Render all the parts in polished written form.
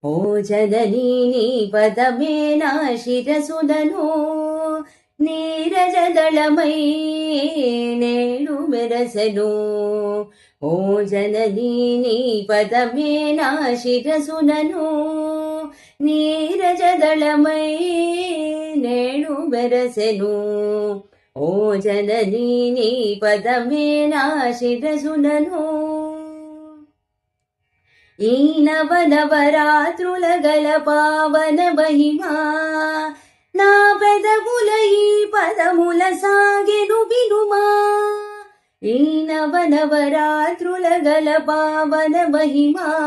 ఓ జననీ నీ పదమే నా శిరసులను నీరజదళమై నేడు మెరసెను. ఓ జననీ నీ పదమే నా శిరసులను నీరజదళమై నేడు మెరసెను. ఓ జననీ నీ పదమే నా శిరసులను ఈ నవనవరాత్రుల గల పావన మహిమా నా పెదవుల ఈ పదముల సాగెను వినుమా. ఈ నవనవరాత్రుల గల పావన మహిమా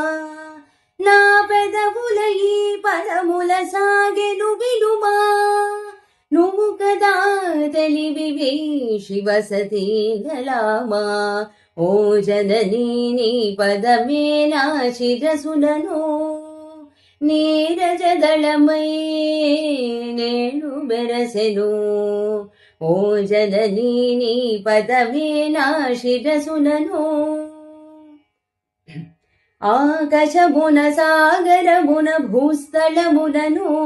నా పెదవుల ఈ పదముల సాగెను వినుమా. నువ్వు కదా తెలివివి శివసతీ గలామా. ఓ జననీ నీ పదమే నా శిరసులను నీరజదళమై నేడు మెరసెను. ఓ జననీ నీ పదమే నా శిరసులను ఆకాశమున సాగరమున భూస్థలములను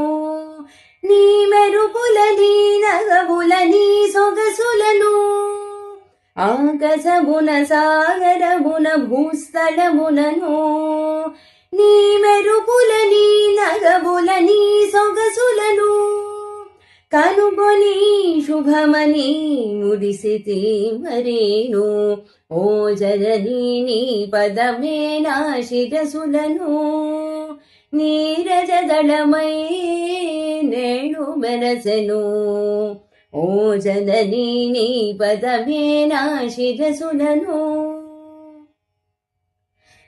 నీ మెరుపుల నీ నగవుల నీ సొగసులను ఆకాశమున సాగరమున భూస్థలములను నీ మెరుపుల నీ నగవుల నీ సొగసులను కనుగొని శుభమని మురిసితి మరేను. ఓ జననీ నీ పదమే నా శిరసులను నీరజదళమై నేడు మెరసెను. ఓ జననీ నీ పదమే నా శిరసులను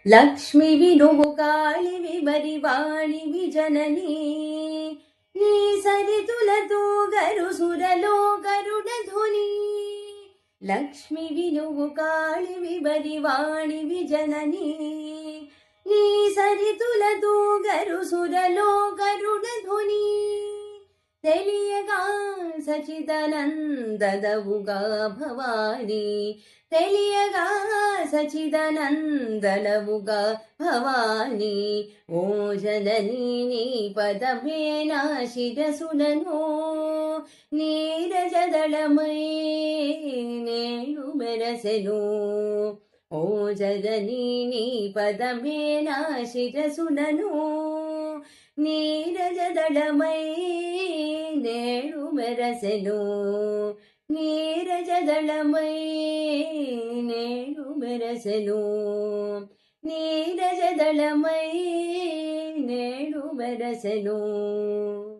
లక్ష్మివి నువ్వు కాళివి మరి వాణివి జననీ నీ సరితులతో గరు సురలో గరుడ ధ్వని. లక్ష్మివి నువ్వు కాళివి మరి వాణివి జననీ నీ సరితులతో గరు సురలో గరుడ ధ్వని. తెలియగా సచిదానందదవుగా భవాని తెలియగా సచిదానందలవుగా భవాని. ఓ జననీ నీ పదమే నా శిరసులను నీరజదళమై నేడు మెరసెను. ఓ జననీ నీ పదమే నా శిరసులను నీరజదళమై నేడు మెరసెను. నీరజదళమై నేడు మెరసెను. నీరజదళమై నేడు మెరసెను.